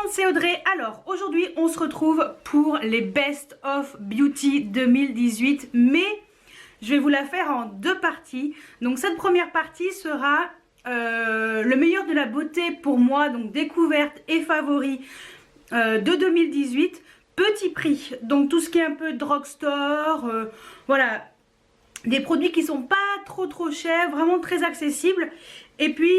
monde, c'est Audrey. Alors aujourd'hui on se retrouve pour les Best of Beauty 2018, mais je vais vous la faire en deux parties. Donc cette première partie sera le meilleur de la beauté pour moi, donc découverte et favori de 2018, petit prix, donc tout ce qui est un peu drugstore, voilà, des produits qui sont pas trop chers, vraiment très accessibles. Et puis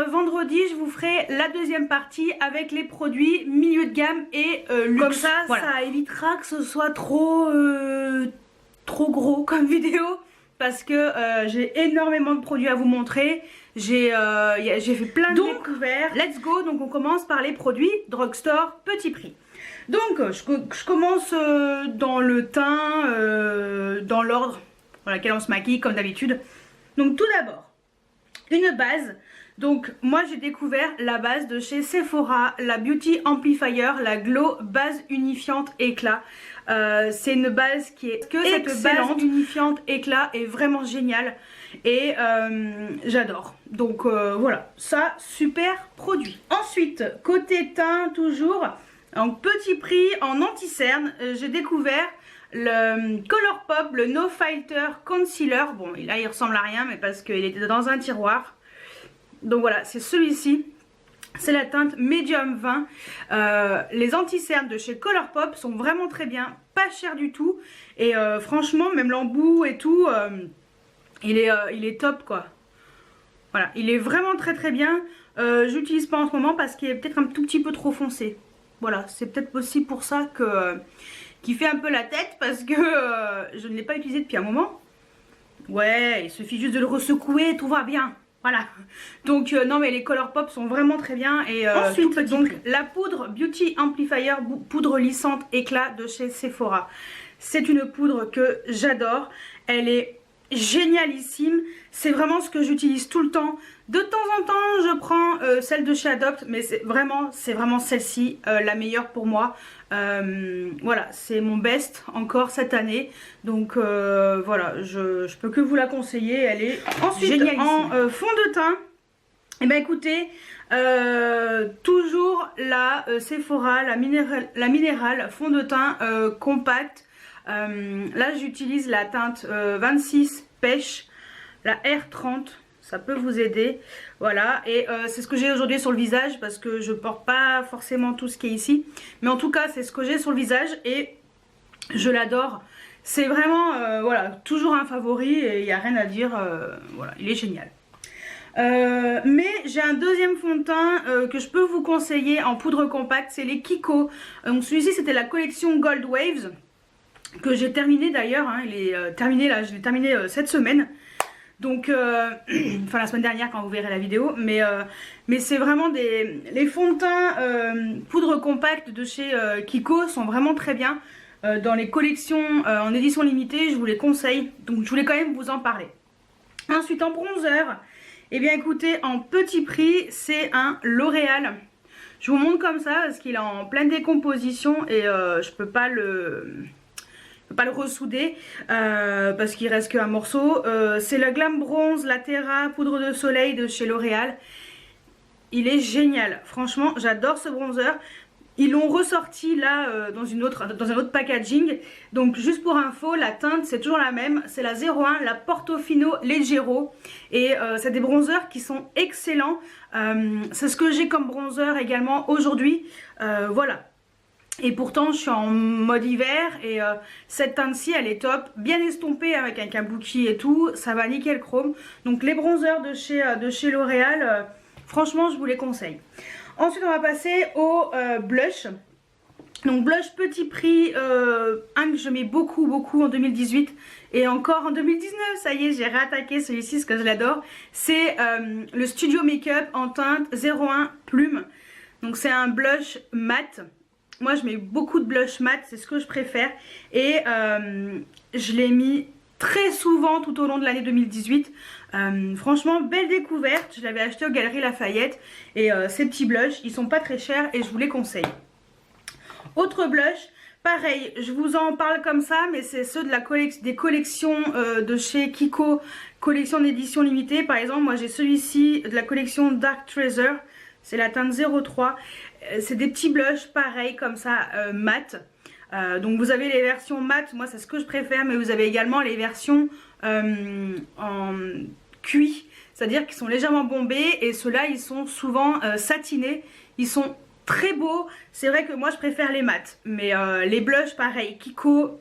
vendredi je vous ferai la deuxième partie avec les produits milieu de gamme et luxe. Comme ça, voilà, ça évitera que ce soit trop gros comme vidéo, parce que j'ai énormément de produits à vous montrer. J'ai fait plein de découvertes. Let's go. Donc on commence par les produits drugstore petit prix. Donc je commence dans le teint, dans l'ordre dans lequel on se maquille comme d'habitude. Donc tout d'abord une base. Donc moi j'ai découvert la base de chez Sephora, la Beauty Amplifier, la Glow Base Unifiante Éclat. C'est une base qui est excellente. Cette base unifiante éclat est vraiment géniale et j'adore. Donc voilà, ça, super produit. Ensuite, côté teint toujours, en petit prix, en anti-cerne, j'ai découvert le Colourpop, le No Filter Concealer. Bon, là il ressemble à rien, mais parce qu'il était dans un tiroir. Donc voilà, c'est celui-ci. C'est la teinte Medium 20. Les anti-cernes de chez Colourpop sont vraiment très bien, pas cher du tout. Et franchement, même l'embout et tout, il est top quoi. Voilà, il est vraiment très bien. J'utilise pas en ce moment parce qu'il est peut-être un tout petit peu trop foncé. Voilà, c'est peut-être possible pour ça que qui fait un peu la tête, parce que je ne l'ai pas utilisé depuis un moment. Ouais, il suffit juste de le ressecouer, tout va bien. Voilà, donc non mais les Colourpop sont vraiment très bien. Et ensuite donc la poudre Beauty Amplifier, poudre lissante éclat de chez Sephora. C'est une poudre que j'adore, elle est génialissime, c'est vraiment ce que j'utilise tout le temps. De temps en temps je prends celle de chez Adopt, mais c'est vraiment celle-ci la meilleure pour moi. Voilà, c'est mon best encore cette année, donc voilà, je peux que vous la conseiller, elle est ensuite génialissime. En fond de teint, et ben écoutez, toujours la Sephora, la minérale fond de teint compact. Là j'utilise la teinte 26 pêche, la R30, ça peut vous aider. Voilà, et c'est ce que j'ai aujourd'hui sur le visage, parce que je porte pas forcément tout ce qui est ici, mais en tout cas c'est ce que j'ai sur le visage et je l'adore. C'est vraiment voilà, toujours un favori et il n'y a rien à dire. Voilà, il est génial. Mais j'ai un deuxième fond de teint que je peux vous conseiller en poudre compacte, c'est les Kiko. Donc celui-ci c'était la collection Gold Waves, que j'ai terminé d'ailleurs, hein, il est terminé là, je l'ai terminé cette semaine. Donc, enfin la semaine dernière quand vous verrez la vidéo, mais c'est vraiment les fonds de teint poudre compacte de chez Kiko sont vraiment très bien. Dans les collections en édition limitée, je vous les conseille, donc je voulais quand même vous en parler. Ensuite en bronzer, et bien écoutez, en petit prix, c'est un L'Oréal. Je vous montre comme ça parce qu'il est en pleine décomposition et je peux pas le ressouder parce qu'il reste qu'un morceau. C'est le Glam Bronze La Terra poudre de soleil de chez L'Oréal. Il est génial, franchement j'adore ce bronzer. Ils l'ont ressorti là dans un autre packaging. Donc juste pour info, la teinte c'est toujours la même, c'est la 01, la Portofino Leggero. Et c'est des bronzers qui sont excellents. C'est ce que j'ai comme bronzer également aujourd'hui. Voilà. Et pourtant je suis en mode hiver et cette teinte-ci elle est top, bien estompée avec un kabuki et tout, ça va nickel chrome. Donc les bronzers de chez L'Oréal, franchement je vous les conseille. Ensuite on va passer au blush. Donc blush petit prix, un que je mets beaucoup en 2018 et encore en 2019, ça y est j'ai réattaqué celui-ci parce que je l'adore. C'est le Studio Makeup en teinte 01 Plume. Donc c'est un blush mat. Moi je mets beaucoup de blush mat, c'est ce que je préfère. Et je l'ai mis très souvent tout au long de l'année 2018. Franchement belle découverte, je l'avais acheté aux Galeries Lafayette. Et ces petits blushs, ils sont pas très chers et je vous les conseille. Autre blush, pareil, je vous en parle comme ça, mais c'est ceux de des collections de chez Kiko, collection d'édition limitée. Par exemple, moi j'ai celui-ci de la collection Dark Treasure. c'est la teinte 03. C'est des petits blushs pareils comme ça, mat. Donc vous avez les versions mat, moi c'est ce que je préfère, mais vous avez également les versions en cuit, c'est-à-dire qu'ils sont légèrement bombés, et ceux-là ils sont souvent satinés, ils sont très beaux. C'est vrai que moi je préfère les mat, mais les blushs pareil, Kiko,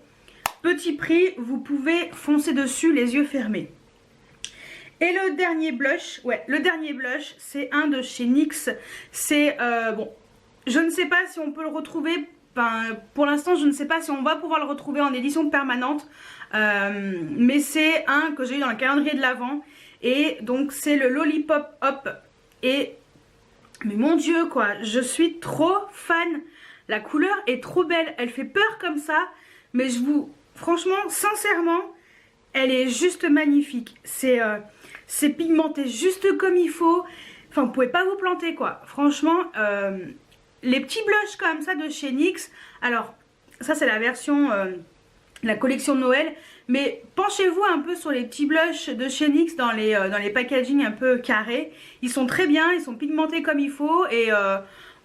petit prix, vous pouvez foncer dessus les yeux fermés. Et le dernier blush, c'est un de chez NYX, c'est bon, je ne sais pas si on peut le retrouver. Enfin, pour l'instant je ne sais pas si on va pouvoir le retrouver en édition permanente, mais c'est un que j'ai eu dans le calendrier de l'Avent, et donc c'est le Lollipop Hop, et mais mon dieu quoi, je suis trop fan, la couleur est trop belle, elle fait peur comme ça, mais franchement, sincèrement, elle est juste magnifique, c'est pigmenté juste comme il faut, enfin vous pouvez pas vous planter quoi, franchement. Les petits blushs comme ça de chez NYX, alors ça c'est la version, la collection de Noël, mais penchez-vous un peu sur les petits blushs de chez NYX dans les packaging un peu carrés. Ils sont très bien, ils sont pigmentés comme il faut, et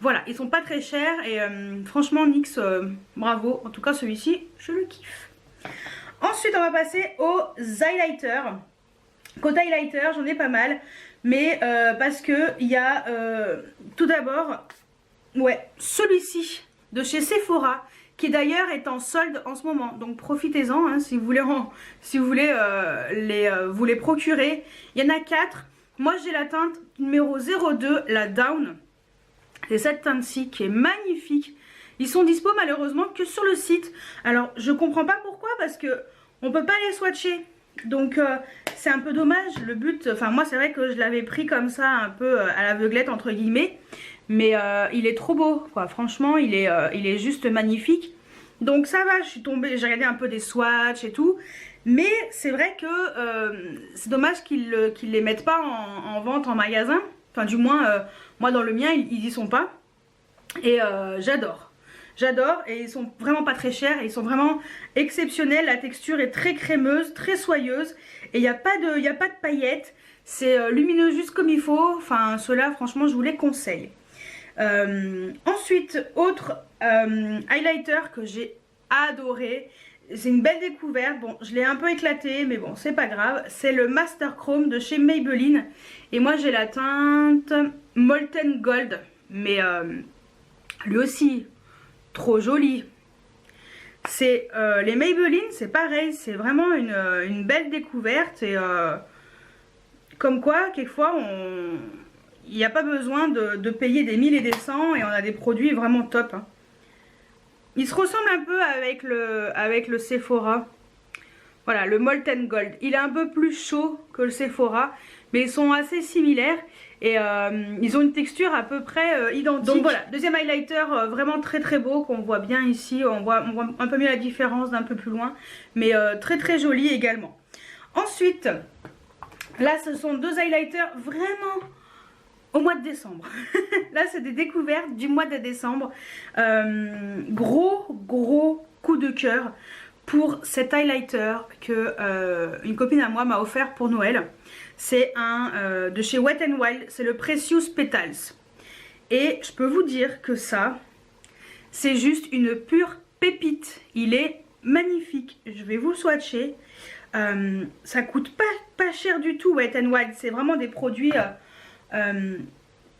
voilà, ils sont pas très chers, et franchement NYX, bravo, en tout cas celui-ci je le kiffe. Ensuite on va passer aux highlighters. Côté highlighter j'en ai pas mal, mais parce que il y a tout d'abord... ouais, celui-ci de chez Sephora, qui d'ailleurs est en solde en ce moment, donc profitez-en hein, si vous voulez, vous les procurer. Il y en a 4, moi j'ai la teinte numéro 02, la Down, c'est cette teinte-ci qui est magnifique. Ils sont dispo malheureusement que sur le site, alors je comprends pas pourquoi, parce que on peut pas les swatcher, donc c'est un peu dommage. Le but, enfin moi c'est vrai que je l'avais pris comme ça un peu à l'aveuglette entre guillemets, mais il est trop beau quoi, franchement il est juste magnifique. Donc ça va, je suis tombée, j'ai regardé un peu des swatchs et tout, mais c'est vrai que c'est dommage qu'ils les mettent pas en vente en magasin, enfin du moins moi dans le mien ils y sont pas, et j'adore, et ils sont vraiment pas très chers, et ils sont vraiment exceptionnels. La texture est très crémeuse, très soyeuse, et il n'y a pas de paillettes, c'est lumineux juste comme il faut. Enfin ceux-là franchement je vous les conseille. Ensuite, autre highlighter que j'ai adoré, c'est une belle découverte. Bon, je l'ai un peu éclaté, mais bon, c'est pas grave. C'est le Master Chrome de chez Maybelline. Et moi, j'ai la teinte Molten Gold. Mais lui aussi, trop joli. C'est les Maybelline, c'est pareil. C'est vraiment une belle découverte. Et comme quoi, quelquefois, il n'y a pas besoin de payer des 1000 et des 100, et on a des produits vraiment top. Hein. Il se ressemble un peu avec le Sephora. Voilà, le Molten Gold. Il est un peu plus chaud que le Sephora, mais ils sont assez similaires, et ils ont une texture à peu près identique. Donc voilà, deuxième highlighter vraiment très très beau, qu'on voit bien ici. On voit un peu mieux la différence d'un peu plus loin, mais très très joli également. Ensuite, là ce sont deux highlighters vraiment... au mois de décembre. Là c'est des découvertes du mois de décembre. Gros coup de cœur pour cet highlighter que une copine à moi m'a offert pour Noël. C'est un de chez Wet n Wild, c'est le Precious Petals. Et je peux vous dire que ça, c'est juste une pure pépite. Il est magnifique. Je vais vous le swatcher. Ça coûte pas cher du tout, Wet n Wild. C'est vraiment des produits...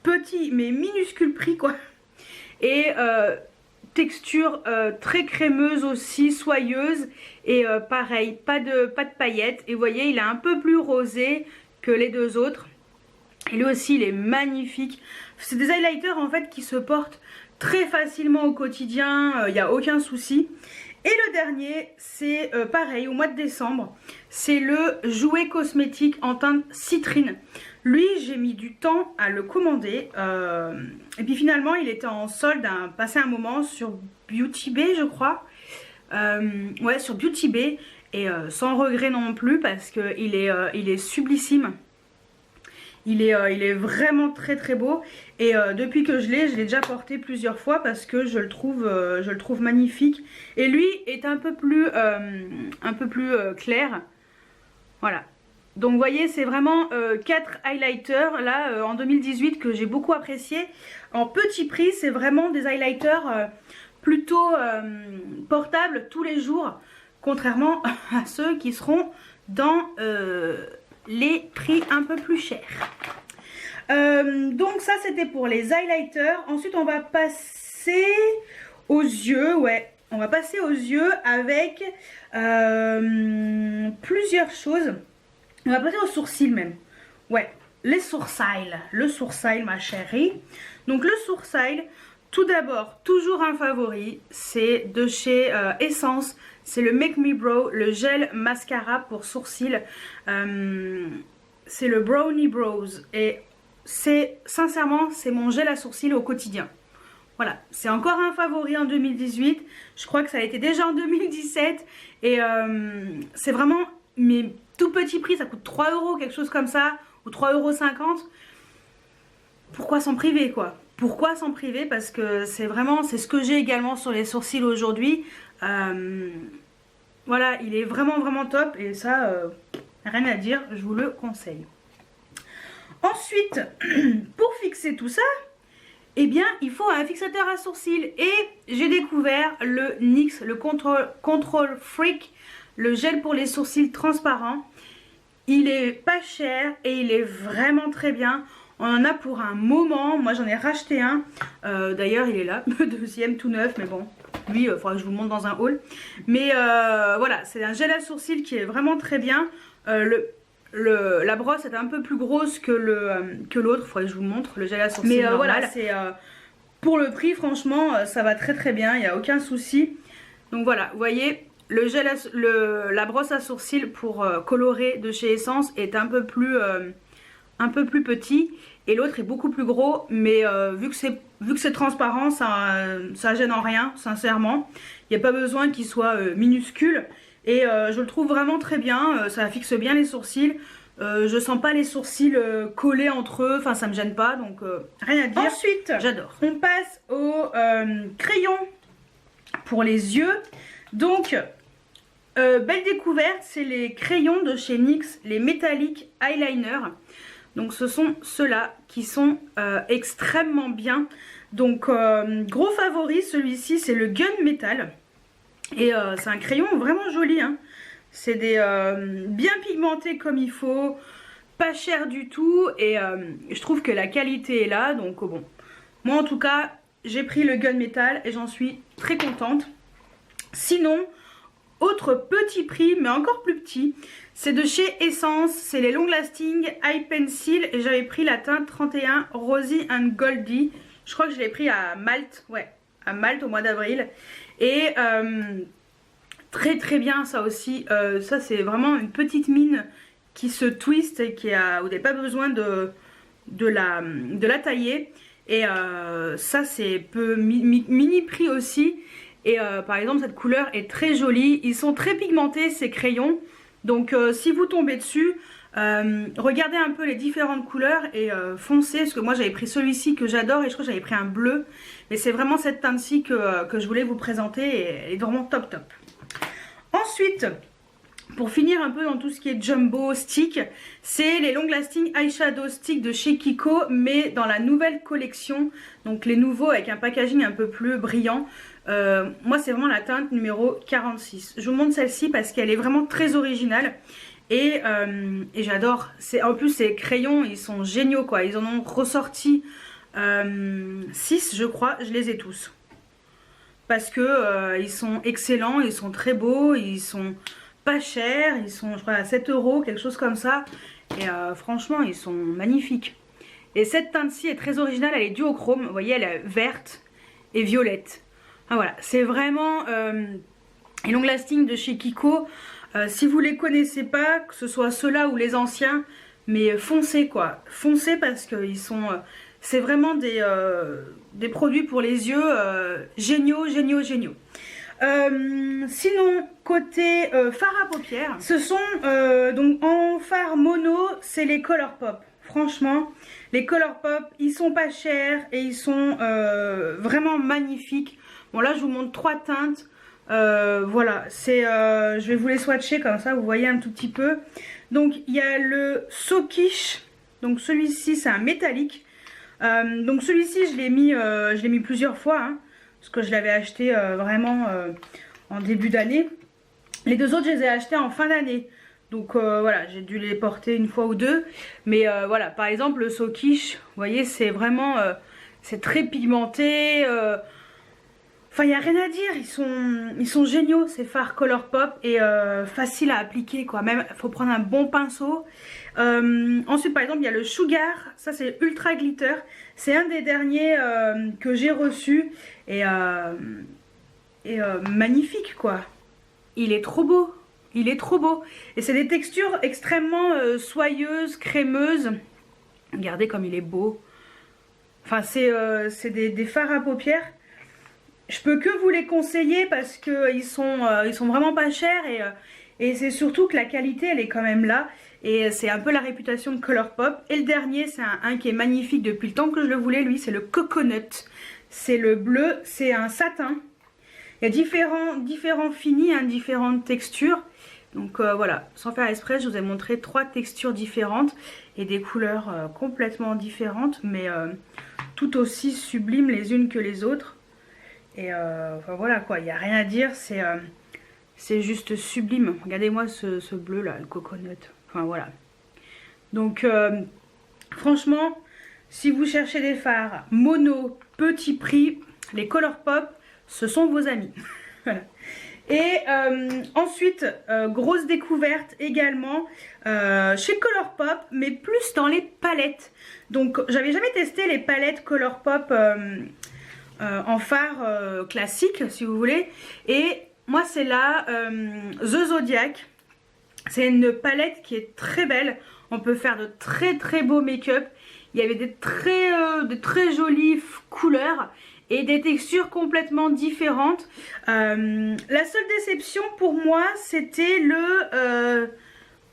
petit mais minuscule prix quoi, et texture très crémeuse aussi, soyeuse, et pareil, pas de paillettes, et vous voyez il est un peu plus rosé que les deux autres, et lui aussi il est magnifique. C'est des highlighters en fait qui se portent très facilement au quotidien, il n'y a aucun souci. Et le dernier, c'est pareil, au mois de décembre, c'est le Jouet Cosmétique en teinte citrine. Lui, j'ai mis du temps à le commander, et puis finalement, il était en solde, passé un moment sur Beauty Bay, je crois. Ouais, sur Beauty Bay, et sans regret non plus, parce qu'il est sublissime. Il est vraiment très très beau, et depuis que je l'ai déjà porté plusieurs fois parce que je le trouve magnifique. Et lui est un peu plus clair, voilà. Donc vous voyez, c'est vraiment 4 highlighters là en 2018 que j'ai beaucoup apprécié. En petit prix, c'est vraiment des highlighters plutôt portables tous les jours, contrairement à ceux qui seront dans les prix un peu plus chers. Donc ça c'était pour les highlighters. Ensuite on va passer aux yeux, ouais. On va passer aux yeux avec plusieurs choses. On va passer aux sourcils même. Ouais, les sourcils. Le sourcil, ma chérie. Donc le sourcil, tout d'abord, toujours un favori. C'est de chez Essence. C'est le Make Me Brow, le gel mascara pour sourcils. C'est le Brownie Brows. Et sincèrement, c'est mon gel à sourcils au quotidien. Voilà, c'est encore un favori en 2018. Je crois que ça a été déjà en 2017. Et c'est vraiment mes tout petits prix. Ça coûte 3 €, quelque chose comme ça. Ou 3,50 €. Pourquoi s'en priver quoi? Pourquoi s'en priver? Parce que c'est vraiment, c'est ce que j'ai également sur les sourcils aujourd'hui. Voilà, il est vraiment vraiment top. Et ça, rien à dire, je vous le conseille. Ensuite, pour fixer tout ça, eh bien, il faut un fixateur à sourcils. Et j'ai découvert le NYX, le Control Freak, le gel pour les sourcils transparents. Il est pas cher et il est vraiment très bien. On en a pour un moment. Moi, j'en ai racheté un. D'ailleurs, il est là, le deuxième tout neuf. Mais bon, lui, il faudra que je vous le montre dans un haul. Mais voilà, c'est un gel à sourcils qui est vraiment très bien. La brosse est un peu plus grosse que l'autre. Il faudrait que je vous montre le gel à sourcils. Mais voilà, c'est pour le prix, franchement, ça va très très bien. Il n'y a aucun souci. Donc voilà, vous voyez, le gel la brosse à sourcils pour colorer de chez Essence est un peu plus petit. Et l'autre est beaucoup plus gros. Mais vu que c'est transparent, ça gêne en rien, sincèrement. Il n'y a pas besoin qu'il soit minuscule. Et je le trouve vraiment très bien, ça fixe bien les sourcils. Je sens pas les sourcils collés entre eux, enfin ça me gêne pas, donc rien à dire. Ensuite, j'adore. On passe au crayon pour les yeux. Donc, belle découverte, c'est les crayons de chez NYX, les Metallic Eyeliner. Donc ce sont ceux-là qui sont extrêmement bien. Donc gros favori, celui-ci c'est le Gunmetal. Et c'est un crayon vraiment joli, hein. C'est des bien pigmentés comme il faut, pas cher du tout. Et je trouve que la qualité est là. Donc bon, moi en tout cas, j'ai pris le Gunmetal et j'en suis très contente. Sinon, autre petit prix, mais encore plus petit, c'est de chez Essence. C'est les Long Lasting Eye Pencil. Et j'avais pris la teinte 31 Rosy and Goldie. Je crois que je l'ai pris à Malte, ouais, à Malte au mois d'avril. Et très très bien ça aussi, ça c'est vraiment une petite mine qui se twist et où vous n'avez pas besoin de la tailler. Et ça c'est mini prix aussi. Et par exemple cette couleur est très jolie, ils sont très pigmentés ces crayons. Donc si vous tombez dessus, regardez un peu les différentes couleurs et foncez, parce que moi j'avais pris celui-ci que j'adore et je crois que j'avais pris un bleu, mais c'est vraiment cette teinte-ci que je voulais vous présenter et elle est vraiment top top. Ensuite, pour finir un peu dans tout ce qui est jumbo stick, c'est les Long Lasting Eyeshadow Stick de chez Kiko, mais dans la nouvelle collection, donc les nouveaux avec un packaging un peu plus brillant. Moi c'est vraiment la teinte numéro 46. Je vous montre celle-ci parce qu'elle est vraiment très originale. Et j'adore. En plus ces crayons ils sont géniaux quoi. Ils en ont ressorti 6 je crois. Je les ai tous. Parce que ils sont excellents. Ils sont très beaux. Ils sont pas chers. Ils sont je crois à 7 €. Quelque chose comme ça. Et franchement ils sont magnifiques. Et cette teinte-ci est très originale. Elle est duochrome. Vous voyez elle est verte et violette. Ah, voilà. C'est vraiment les Long Lasting de chez Kiko. Si vous les connaissez pas, que ce soit ceux-là ou les anciens, mais foncez quoi, foncez parce que ils sont, c'est vraiment des produits pour les yeux géniaux, géniaux, géniaux. Sinon côté fard à paupières, ce sont donc en fard mono, c'est les Colourpop. Franchement, les Colourpop, ils sont pas chers et ils sont vraiment magnifiques. Bon là je vous montre 3 teintes. Voilà, je vais vous les swatcher comme ça, vous voyez un tout petit peu. Donc il y a le So Quiche, donc celui-ci c'est un métallique. Donc celui-ci je l'ai mis plusieurs fois, hein, parce que je l'avais acheté vraiment en début d'année. Les deux autres je les ai achetés en fin d'année. Donc voilà, j'ai dû les porter une fois ou deux. Mais voilà, par exemple le So Quiche, vous voyez c'est vraiment, c'est très pigmenté. Enfin, il n'y a rien à dire, ils sont géniaux ces fards Colourpop et faciles à appliquer quoi. Même, il faut prendre un bon pinceau. Ensuite, par exemple, il y a le Sugar, ça c'est Ultra Glitter. C'est un des derniers que j'ai reçu et magnifique quoi. Il est trop beau, il est trop beau. Et c'est des textures extrêmement soyeuses, crémeuses. Regardez comme il est beau. Enfin, c'est des fards à paupières. Je peux que vous les conseiller parce que ils sont vraiment pas chers et c'est surtout que la qualité elle est quand même là et c'est un peu la réputation de Colourpop. Et le dernier c'est un qui est magnifique depuis le temps que je le voulais, lui c'est le Coconut. C'est le bleu, c'est un satin. Il y a différents finis, hein, différentes textures. Donc voilà, sans faire exprès je vous ai montré 3 textures différentes et des couleurs complètement différentes mais tout aussi sublimes les unes que les autres. Et enfin voilà quoi, il n'y a rien à dire, c'est juste sublime. Regardez-moi ce bleu là, le Coconut. Enfin voilà. Donc franchement, si vous cherchez des fards mono, petit prix, les Colourpop, ce sont vos amis. Voilà. Et ensuite, grosse découverte également chez Colourpop, mais plus dans les palettes. Donc j'avais jamais testé les palettes Colourpop en fard classique si vous voulez, et moi c'est là The Zodiac. C'est une palette qui est très belle, on peut faire de très beaux make-up. Il y avait des très jolies couleurs et des textures complètement différentes. La seule déception pour moi c'était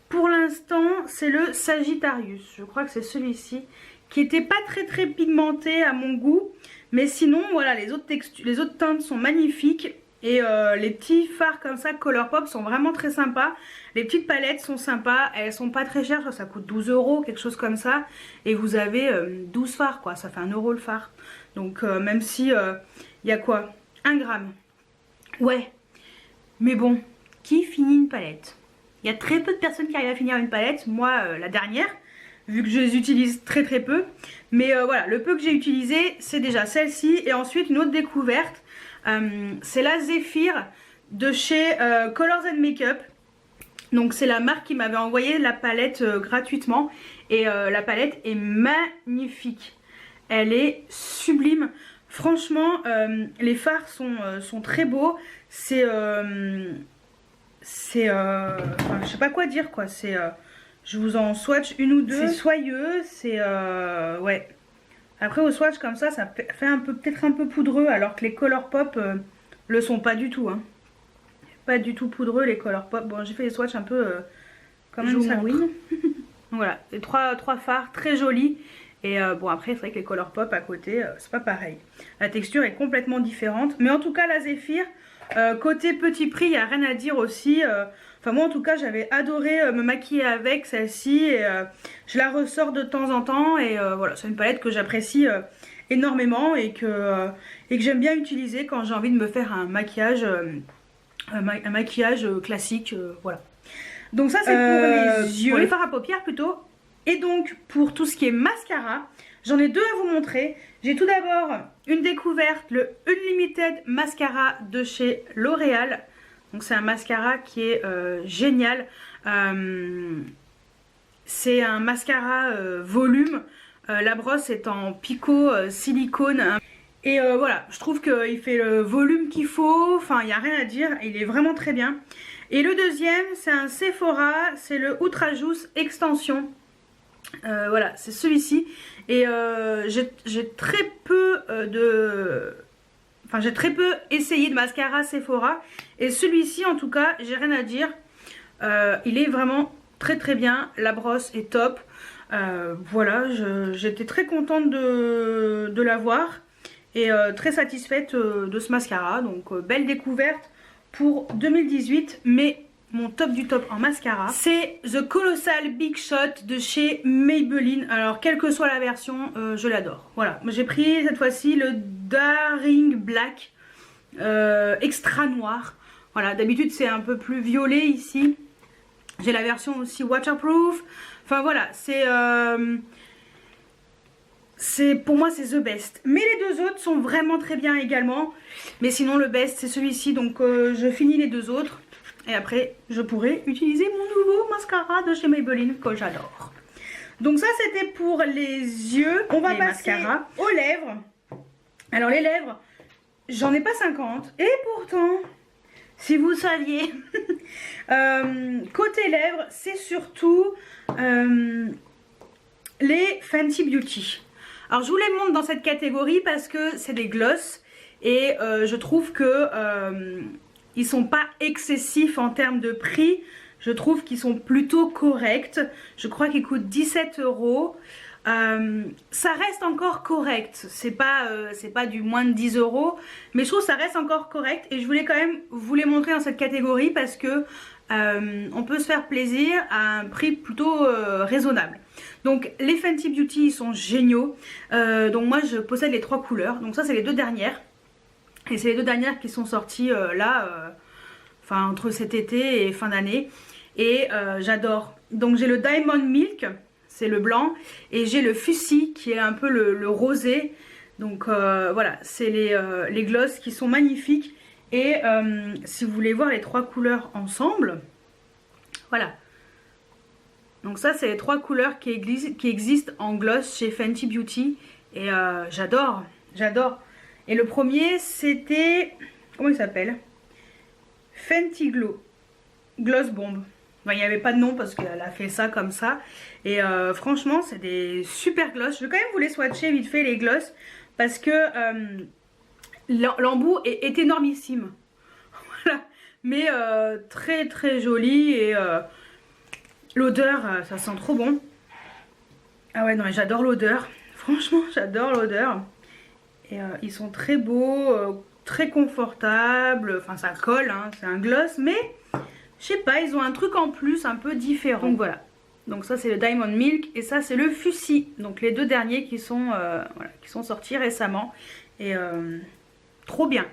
pour l'instant c'est le Sagittarius, je crois que c'est celui-ci qui était pas très pigmenté à mon goût. Mais sinon voilà, les autres teintes sont magnifiques. Et les petits fards comme ça Colourpop sont vraiment très sympas. Les petites palettes sont sympas, elles sont pas très chères, ça coûte 12 €, quelque chose comme ça. Et vous avez 12 fards quoi, ça fait 1 € le fard. Donc même si il y a quoi, 1 gramme. Ouais, mais bon, qui finit une palette? Il y a très peu de personnes qui arrivent à finir une palette, moi la dernière. Vu que je les utilise très peu. Mais voilà, le peu que j'ai utilisé, c'est déjà celle-ci. Et ensuite, une autre découverte, c'est la Zephyr de chez Colors & Makeup. Donc c'est la marque qui m'avait envoyé la palette gratuitement. Et la palette est magnifique. Elle est sublime. Franchement, les fards sont très beaux. Enfin, je sais pas quoi dire quoi, je vous en swatch une ou deux. C'est soyeux, c'est ouais. Après au swatch comme ça fait peut-être un peu poudreux, alors que les Colourpop le sont pas du tout, hein. Pas du tout poudreux les Colourpop. Bon, j'ai fait les swatchs un peu comme une sardine. Voilà, les trois fards très jolis. Et bon après c'est vrai que les Colourpop à côté c'est pas pareil. La texture est complètement différente. Mais en tout cas la Zephyr, côté petit prix, il n'y a rien à dire aussi. Enfin moi en tout cas j'avais adoré me maquiller avec celle-ci. Et je la ressors de temps en temps. Et voilà, c'est une palette que j'apprécie énormément. Et que j'aime bien utiliser quand j'ai envie de me faire un maquillage, classique. Voilà. Donc ça c'est pour les yeux, pour les fards à paupières plutôt. Et donc pour tout ce qui est mascara, j'en ai deux à vous montrer. J'ai tout d'abord une découverte, le Unlimited Mascara de chez L'Oréal. Donc c'est un mascara qui est génial. C'est un mascara volume. La brosse est en picot silicone. Et voilà, je trouve qu'il fait le volume qu'il faut. Enfin, il n'y a rien à dire. Il est vraiment très bien. Et le deuxième, c'est un Sephora. C'est le Ultra Juice Extension. Voilà, c'est celui-ci. Et j'ai très peu j'ai très peu essayé de mascara Sephora. Et celui-ci, en tout cas, j'ai rien à dire. Il est vraiment très bien. La brosse est top. Voilà, j'étais très contente de l'avoir. Et très satisfaite de ce mascara. Donc, belle découverte pour 2018, mais mon top du top en mascara, c'est The Colossal Big Shot de chez Maybelline. Alors quelle que soit la version, je l'adore. Voilà, j'ai pris cette fois-ci le Daring Black extra noir. Voilà, d'habitude c'est un peu plus violet ici. J'ai la version aussi waterproof. Enfin voilà, pour moi c'est the best. Mais les deux autres sont vraiment très bien également. Mais sinon le best c'est celui-ci. Donc je finis les deux autres. Et après je pourrai utiliser mon nouveau mascara de chez Maybelline que j'adore. Donc ça c'était pour les yeux. On va passer aux lèvres. Alors les lèvres, j'en ai pas 50. Et pourtant, si vous saviez, côté lèvres, c'est surtout les Fenty Beauty. Alors je vous les montre dans cette catégorie parce que c'est des gloss. Et je trouve que ils sont pas excessifs en termes de prix. Je trouve qu'ils sont plutôt corrects. Je crois qu'ils coûtent 17 €. Ça reste encore correct. C'est pas du moins de 10 €. Mais je trouve que ça reste encore correct. Et je voulais quand même vous les montrer dans cette catégorie parce que on peut se faire plaisir à un prix plutôt raisonnable. Donc les Fenty Beauty ils sont géniaux. Donc moi je possède les 3 couleurs. Donc ça c'est les 2 dernières. Et c'est les 2 dernières qui sont sorties enfin entre cet été et fin d'année. Et j'adore. Donc j'ai le Diamond Milk, c'est le blanc. Et j'ai le Fussy qui est un peu le rosé. Donc voilà, c'est les gloss qui sont magnifiques. Et si vous voulez voir les 3 couleurs ensemble, voilà. Donc ça c'est les 3 couleurs qui existent en gloss chez Fenty Beauty. Et j'adore, j'adore. Et le premier c'était, comment il s'appelle? Fenty Glow Gloss Bomb. Bon, il n'y avait pas de nom parce qu'elle a fait ça comme ça. Et franchement c'est des super gloss. Je vais quand même vous les swatcher vite fait les gloss. Parce que l'embout est énormissime. Voilà. Mais très très joli. Et l'odeur, ça sent trop bon. Ah ouais non j'adore l'odeur. Franchement j'adore l'odeur. Et ils sont très beaux, très confortables. Enfin ça colle, hein, c'est un gloss. Mais je sais pas, ils ont un truc en plus un peu différent. Donc voilà. Donc ça c'est le Diamond Milk et ça c'est le Fussy. Donc les 2 derniers qui sont, voilà, qui sont sortis récemment. Et trop bien.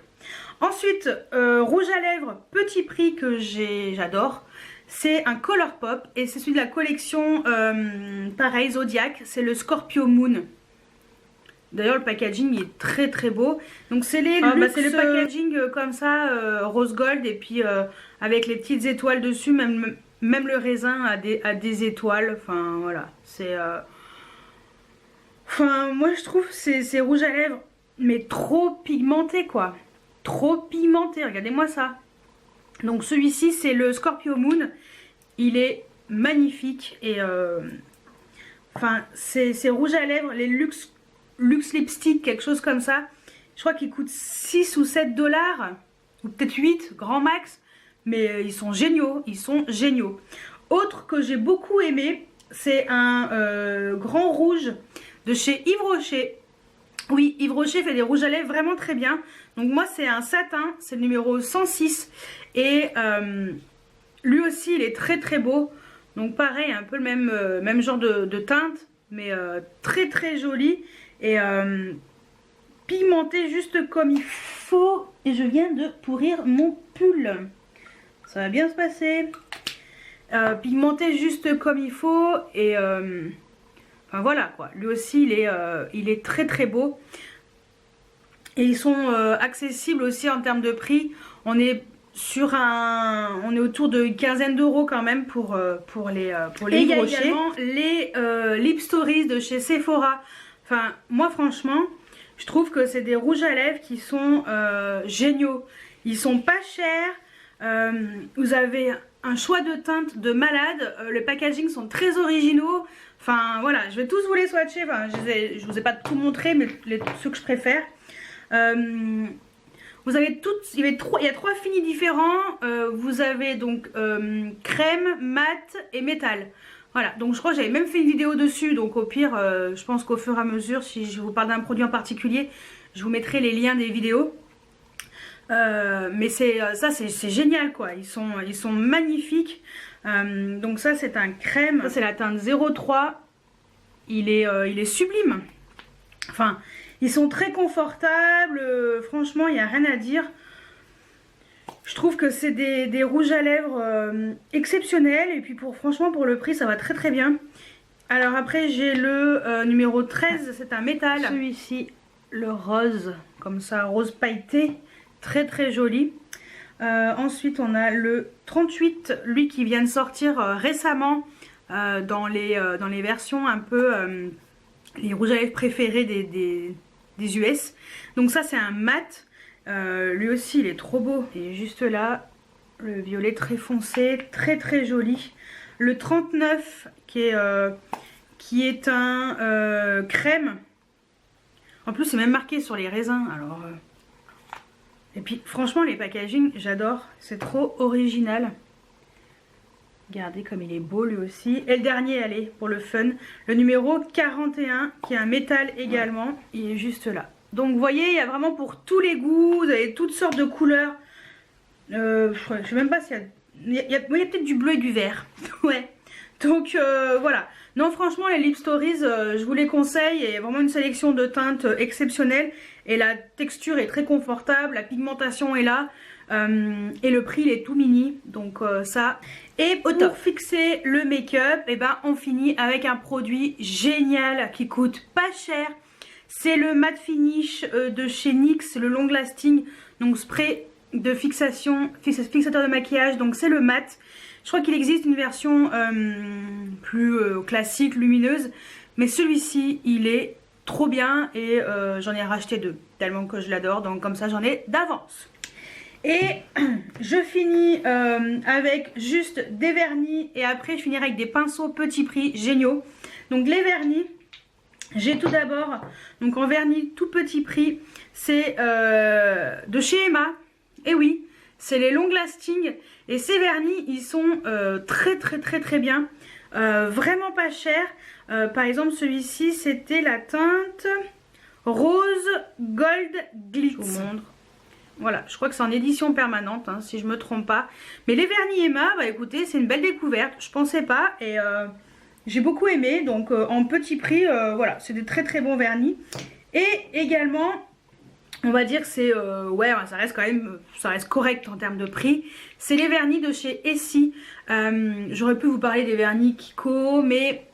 Ensuite, rouge à lèvres petit prix que j'adore. C'est un Colourpop et c'est celui de la collection pareil Zodiac. C'est le Scorpio Moon. D'ailleurs le packaging est très très beau. Donc c'est c'est le packaging comme ça, rose gold. Et puis avec les petites étoiles dessus. Même le raisin a des étoiles. Enfin voilà. C'est enfin moi je trouve c'est rouge à lèvres. Mais trop pigmenté quoi. Trop pigmenté. Regardez-moi ça. Donc celui-ci c'est le Scorpio Moon. Il est magnifique. Et enfin c'est rouge à lèvres. Les Luxe Lipstick, quelque chose comme ça. Je crois qu'il coûte 6 ou 7 $. Ou peut-être 8, grand max. Mais ils sont géniaux. Ils sont géniaux. Autre que j'ai beaucoup aimé, c'est un grand rouge de chez Yves Rocher. Oui, Yves Rocher fait des rouges à lèvres vraiment très bien. Donc moi c'est un satin, c'est le numéro 106. Et lui aussi il est très très beau. Donc pareil, un peu le même genre de teinte. Mais très très joli. Et pigmenté juste comme il faut. Et je viens de pourrir mon pull. Ça va bien se passer. Pigmenté juste comme il faut. Et enfin voilà quoi. Lui aussi il est très très beau. Et ils sont accessibles aussi en termes de prix. On est autour de une quinzaine d'euros quand même pour les Yves Rocher. Et il y a également les Lip Stories de chez Sephora. Enfin moi franchement je trouve que c'est des rouges à lèvres qui sont géniaux. Ils sont pas chers. Vous avez un choix de teintes de malade. Les packaging sont très originaux. Enfin voilà, je vais tous vous les swatcher. Enfin, je vous ai pas tout montré, mais ceux que je préfère. Vous avez toutes, il y a 3 finis différents. Vous avez donc crème, mat et métal. Voilà, donc je crois que j'avais même fait une vidéo dessus. Donc au pire, je pense qu'au fur et à mesure, si je vous parle d'un produit en particulier, je vous mettrai les liens des vidéos. Mais ça c'est génial quoi, ils sont magnifiques. Donc ça c'est un crème, ça c'est la teinte 03, il est sublime. Enfin, ils sont très confortables, franchement il n'y a rien à dire. Je trouve que c'est des rouges à lèvres exceptionnels, et puis franchement pour le prix ça va très très bien. Alors après j'ai le numéro 13, c'est un métal, celui-ci, le rose, comme ça, rose pailleté, très très joli. Ensuite on a le 38, lui qui vient de sortir récemment dans les versions un peu les rouges à lèvres préférés des US. Donc ça c'est un mat, lui aussi il est trop beau. Et juste là, le violet très foncé, très très joli. Le 39 qui est un crème. En plus c'est même marqué sur les raisins, alors... Et puis franchement les packaging j'adore, c'est trop original. Regardez comme il est beau lui aussi. Et le dernier, allez, pour le fun, le numéro 41 qui est un métal également, il est juste là. Donc vous voyez, il y a vraiment pour tous les goûts, vous avez toutes sortes de couleurs. Je sais même pas s'il y a... Il y a peut-être du bleu et du vert. Ouais. Donc voilà. Non franchement les Lip Stories, je vous les conseille, il y a vraiment une sélection de teintes exceptionnelle. Et la texture est très confortable, la pigmentation est là. Et le prix il est tout mini, donc ça. Et pour fixer le make-up, et ben on finit avec un produit génial qui coûte pas cher. C'est le matte finish de chez NYX, le long lasting, donc spray de fixation, fixateur de maquillage, donc c'est le mat. Je crois qu'il existe une version plus classique, lumineuse, mais celui-ci il est trop bien et j'en ai racheté deux tellement que je l'adore, donc comme ça j'en ai d'avance. Et je finis avec juste des vernis, et après je finirai avec des pinceaux petit prix géniaux. Donc les vernis, j'ai tout d'abord, donc en vernis tout petit prix, c'est de chez Emma. Et oui, c'est les long lasting, et ces vernis ils sont très bien, vraiment pas chers. Par exemple celui-ci c'était la teinte rose gold glitz. Je vous montre. Voilà, je crois que c'est en édition permanente, hein, si je me trompe pas. Mais les vernis Emma, bah écoutez, c'est une belle découverte. Je pensais pas, et j'ai beaucoup aimé. Donc en petit prix, voilà, c'est des très bons vernis. Et également, on va dire que c'est, ouais, ça reste quand même, ça reste correct en termes de prix. C'est les vernis de chez Essie. J'aurais pu vous parler des vernis Kiko, mais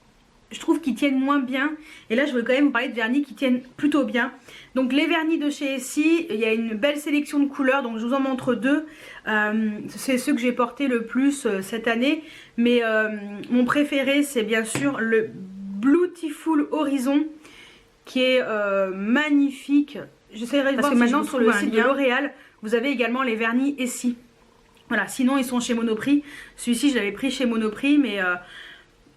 je trouve qu'ils tiennent moins bien. Et là je veux quand même vous parler de vernis qui tiennent plutôt bien. Donc les vernis de chez Essie, il y a une belle sélection de couleurs, donc je vous en montre deux. C'est ceux que j'ai portés le plus cette année. Mais mon préféré c'est bien sûr le Beautiful Horizon, qui est magnifique. J'essaierai de voir que maintenant sur le site de L'Oréal, vous avez également les vernis Essie. Voilà, sinon ils sont chez Monoprix. Celui-ci je l'avais pris chez Monoprix, mais...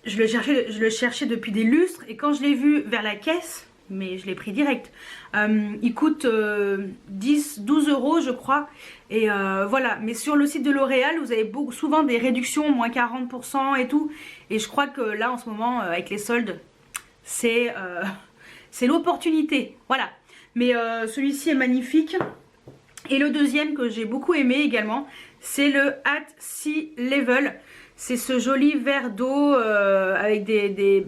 je le cherchais depuis des lustres, et quand je l'ai vu vers la caisse, mais je l'ai pris direct. Il coûte 10-12 € je crois. Et voilà, mais sur le site de L'Oréal, vous avez souvent des réductions, moins 40% et tout. Et je crois que là en ce moment, avec les soldes, c'est l'opportunité. Voilà. Mais celui-ci est magnifique. Et le deuxième que j'ai beaucoup aimé également, c'est le At Sea Level. C'est ce joli vert d'eau avec des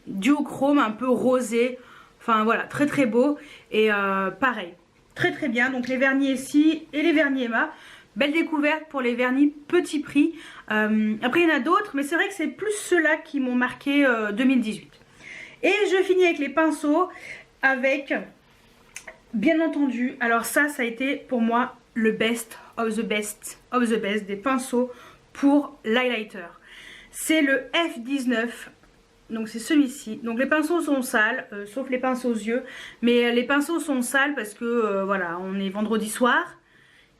duochromes un peu rosés. Enfin voilà, très beau. Et pareil, très bien. Donc les vernis Essie et les vernis Emma. Belle découverte pour les vernis petit prix. Après il y en a d'autres, mais c'est vrai que c'est plus ceux-là qui m'ont marqué 2018. Et je finis avec les pinceaux, avec, bien entendu, alors ça a été pour moi le best of the best des pinceaux pour l'highlighter. C'est le F19, donc c'est celui-ci. Donc les pinceaux sont sales, sauf les pinceaux aux yeux, mais les pinceaux sont sales parce que voilà, on est vendredi soir.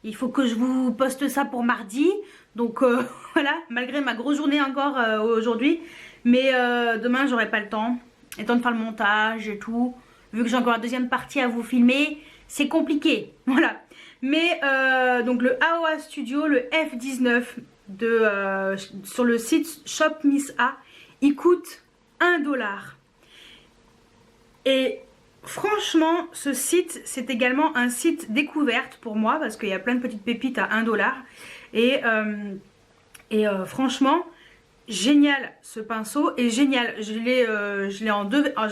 Il faut que je vous poste ça pour mardi, donc voilà, malgré ma grosse journée encore aujourd'hui, mais demain j'aurai pas le temps de faire le montage et tout, vu que j'ai encore la deuxième partie à vous filmer, c'est compliqué, voilà. Mais donc le AOA Studio, le F19 sur le site Shop Miss A, il coûte 1 $. Et franchement, ce site, c'est également un site découverte pour moi parce qu'il y a plein de petites pépites à 1 $. Et franchement, génial ce pinceau est génial. Je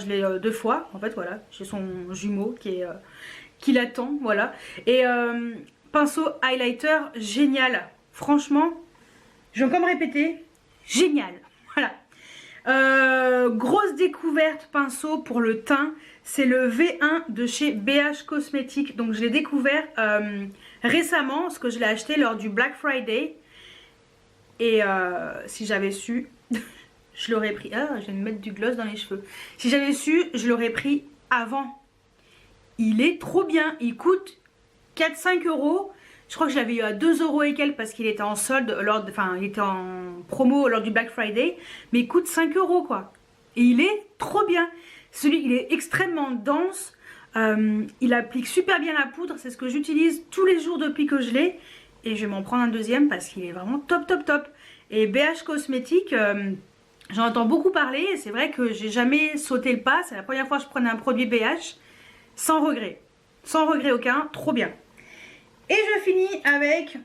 l'ai deux fois. En fait, voilà, j'ai son jumeau qui l'attend, voilà. Et pinceau highlighter génial. Franchement, je vais encore me répéter, génial. Voilà. Grosse découverte pinceau pour le teint, c'est le V1 de chez BH Cosmetics. Donc je l'ai découvert récemment parce que je l'ai acheté lors du Black Friday. Et si j'avais su, je l'aurais pris. Ah, je vais me mettre du gloss dans les cheveux. Si j'avais su, je l'aurais pris avant. Il est trop bien. Il coûte 4-5 €. Je crois que je l'avais eu à 2 € et quelques parce qu'il était en solde, il était en promo lors du Black Friday. Mais il coûte 5 € quoi. Et il est trop bien. Il est extrêmement dense. Il applique super bien la poudre. C'est ce que j'utilise tous les jours depuis que je l'ai. Et je vais m'en prendre un deuxième parce qu'il est vraiment top top top. Et BH Cosmetics, j'en entends beaucoup parler. Et c'est vrai que j'ai jamais sauté le pas. C'est la première fois que je prenais un produit BH. Sans regret. Sans regret aucun. Trop bien. Et je finis avec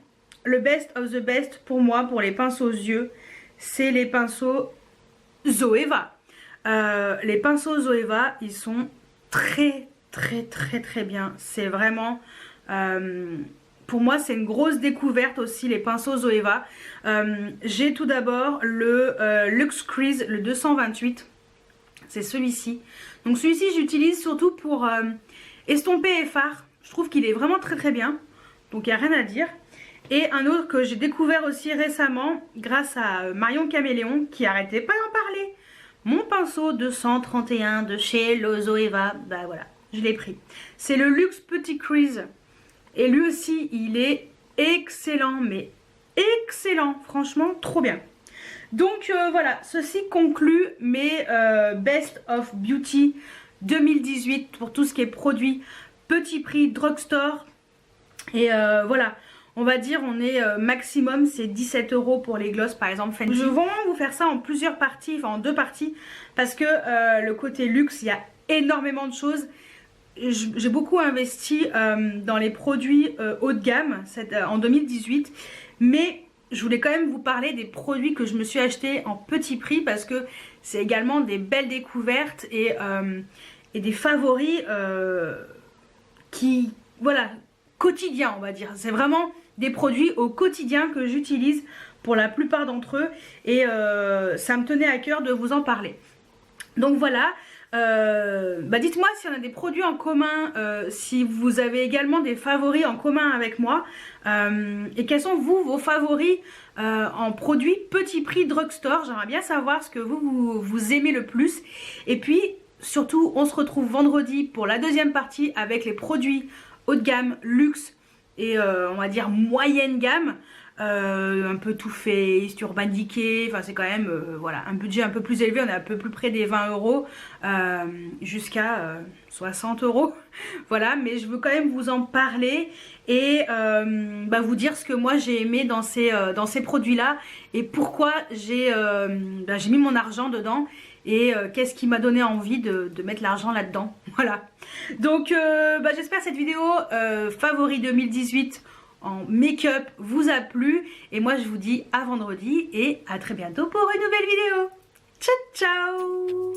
le best of the best pour moi, pour les pinceaux aux yeux. C'est les pinceaux Zoeva. Les pinceaux Zoeva, ils sont très bien. C'est vraiment... pour moi, c'est une grosse découverte aussi, les pinceaux Zoeva. J'ai tout d'abord le Luxe Crease, le 228. C'est celui-ci. Donc celui-ci, j'utilise surtout pour estomper et fard. Je trouve qu'il est vraiment très bien. Donc il n'y a rien à dire. Et un autre que j'ai découvert aussi récemment grâce à Marion Caméléon qui arrêtait pas d'en parler. Mon pinceau 231 de chez Zoeva. Bah voilà, je l'ai pris. C'est le Luxe Petit Crease. Et lui aussi, il est excellent. Mais excellent. Franchement, trop bien. Donc voilà, ceci conclut mes Best of Beauty 2018 pour tout ce qui est produit petit prix drugstore. Et voilà, on va dire on est maximum c'est 17 € pour les glosses par exemple Fenty. Je vais vraiment vous faire ça en plusieurs parties, enfin en 2 parties. Parce que le côté luxe, il y a énormément de choses. J'ai beaucoup investi dans les produits haut de gamme en 2018. Mais je voulais quand même vous parler des produits que je me suis acheté en petit prix. Parce que c'est également des belles découvertes et des favoris qui, voilà... quotidien on va dire, c'est vraiment des produits au quotidien que j'utilise pour la plupart d'entre eux et ça me tenait à cœur de vous en parler. Donc voilà, dites-moi s'il y en a des produits en commun, si vous avez également des favoris en commun avec moi et quels sont vos favoris en produits petit prix drugstore. J'aimerais bien savoir ce que vous aimez le plus. Et puis surtout on se retrouve vendredi pour la deuxième partie avec les produits haut de gamme, luxe et on va dire moyenne gamme, un peu Too Faced, Urban Decay, enfin c'est quand même voilà, un budget un peu plus élevé, on est un peu plus près des 20 € jusqu'à 60 €, voilà, mais je veux quand même vous en parler et vous dire ce que moi j'ai aimé dans ces produits là et pourquoi j'ai mis mon argent dedans. Et qu'est-ce qui m'a donné envie de mettre l'argent là-dedans. Voilà. Donc j'espère cette vidéo favori 2018 en make-up vous a plu. Et moi je vous dis à vendredi et à très bientôt pour une nouvelle vidéo. Ciao ciao.